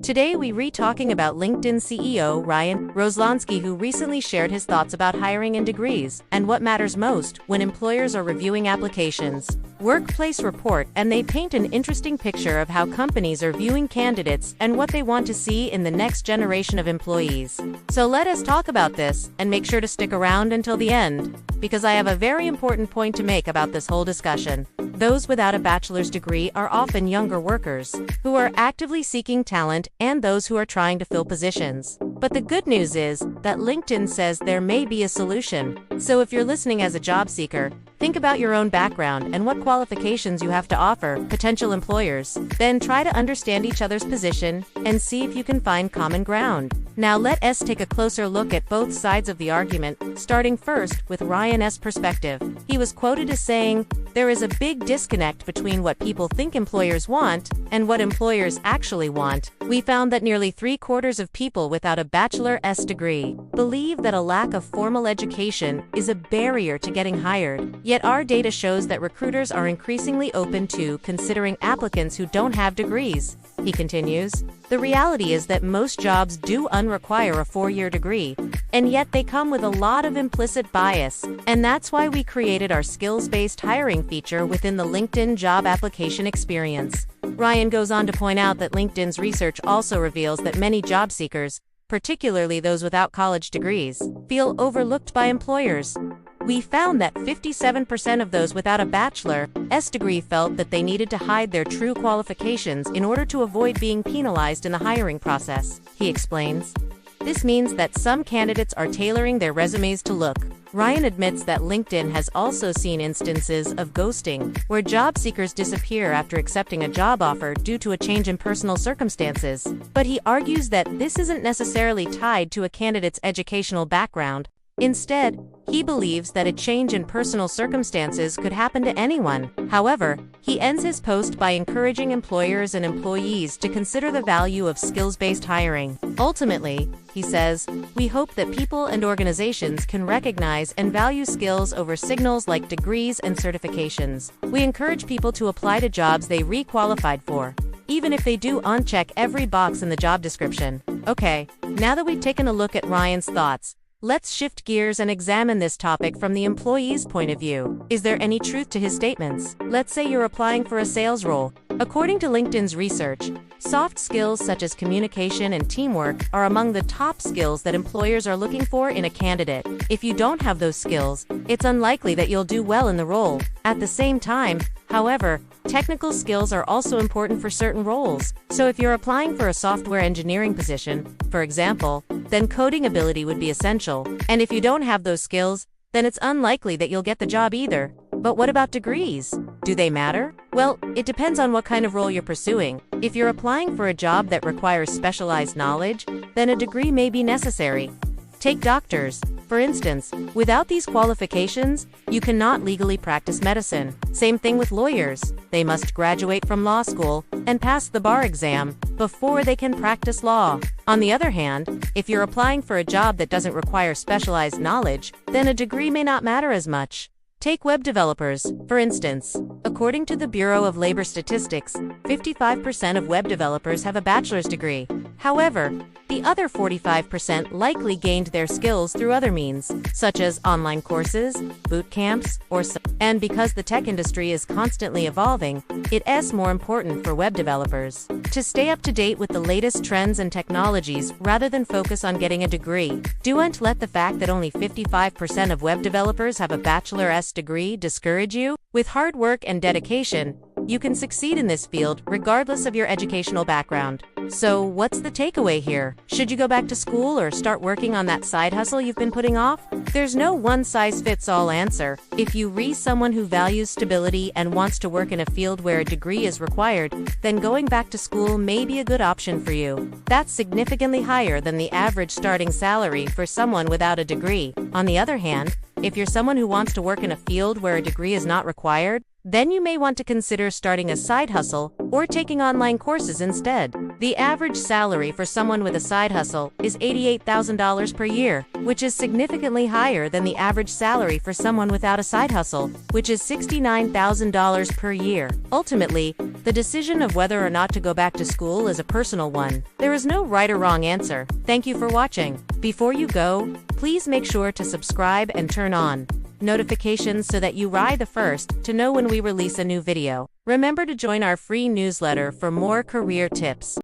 Today we re-talking about LinkedIn CEO Ryan Roslansky, who recently shared his thoughts about hiring and degrees, and what matters most when employers are reviewing applications. Workplace Report, and they paint an interesting picture of how companies are viewing candidates and what they want to see in the next generation of employees. So let us talk about this, and make sure to stick around until the end, because I have a very important point to make about this whole discussion. Those without a bachelor's degree are often younger workers, who are actively seeking talent, and those who are trying to fill positions. But the good news is that LinkedIn says there may be a solution. So if you're listening as a job seeker, think about your own background and what qualifications you have to offer potential employers. Then try to understand each other's position and see if you can find common ground. Now let us take a closer look at both sides of the argument, starting first with Ryan's perspective. He was quoted as saying, "There is a big disconnect between what people think employers want and what employers actually want. We found that nearly 3/4 of people without a bachelor's degree believe that a lack of formal education is a barrier to getting hired. Yet our data shows that recruiters are increasingly open to considering applicants who don't have degrees." He continues, "The reality is that most jobs do require a 4-year degree, and yet they come with a lot of implicit bias, and that's why we created our skills-based hiring feature within the LinkedIn job application experience." Ryan goes on to point out that LinkedIn's research also reveals that many job seekers, particularly those without college degrees, feel overlooked by employers. We found that 57% of those without a bachelor's degree felt that they needed to hide their true qualifications in order to avoid being penalized in the hiring process, he explains. This means that some candidates are tailoring their resumes to look. Ryan admits that LinkedIn has also seen instances of ghosting, where job seekers disappear after accepting a job offer due to a change in personal circumstances. But he argues that this isn't necessarily tied to a candidate's educational background. Instead, he believes that a change in personal circumstances could happen to anyone. However, he ends his post by encouraging employers and employees to consider the value of skills-based hiring. Ultimately, he says, "We hope that people and organizations can recognize and value skills over signals like degrees and certifications. We encourage people to apply to jobs they re-qualified for, even if they do uncheck every box in the job description." Okay, now that we've taken a look at Ryan's thoughts, let's shift gears and examine this topic from the employee's point of view. Is there any truth to his statements? Let's say you're applying for a sales role. According to LinkedIn's research, soft skills such as communication and teamwork are among the top skills that employers are looking for in a candidate. If you don't have those skills, it's unlikely that you'll do well in the role. At the same time, however, technical skills are also important for certain roles. So if you're applying for a software engineering position, for example, then coding ability would be essential. And if you don't have those skills, then it's unlikely that you'll get the job either. But what about degrees? Do they matter? Well, it depends on what kind of role you're pursuing. If you're applying for a job that requires specialized knowledge, then a degree may be necessary. Take doctors, for instance. Without these qualifications, you cannot legally practice medicine. Same thing with lawyers. They must graduate from law school and pass the bar exam before they can practice law. On the other hand, if you're applying for a job that doesn't require specialized knowledge, then a degree may not matter as much. Take web developers, for instance. According to the Bureau of Labor Statistics, 55% of web developers have a bachelor's degree. However, the other 45% likely gained their skills through other means, such as online courses, boot camps, and because the tech industry is constantly evolving, it is more important for web developers to stay up to date with the latest trends and technologies rather than focus on getting a degree. Don't let the fact that only 55% of web developers have a bachelor's degree discourage you. With hard work and dedication, you can succeed in this field regardless of your educational background. So what's the takeaway here? Should you go back to school or start working on that side hustle you've been putting off? There's no one-size-fits-all answer. If you are someone who values stability and wants to work in a field where a degree is required, then going back to school may be a good option for you. That's significantly higher than the average starting salary for someone without a degree. On the other hand, if you're someone who wants to work in a field where a degree is not required, then you may want to consider starting a side hustle or taking online courses instead. The average salary for someone with a side hustle is $88,000 per year, which is significantly higher than the average salary for someone without a side hustle, which is $69,000 per year. Ultimately, the decision of whether or not to go back to school is a personal one. There is no right or wrong answer. Thank you for watching. Before you go, please make sure to subscribe and turn on notifications so that you are the first to know when we release a new video. Remember to join our free newsletter for more career tips.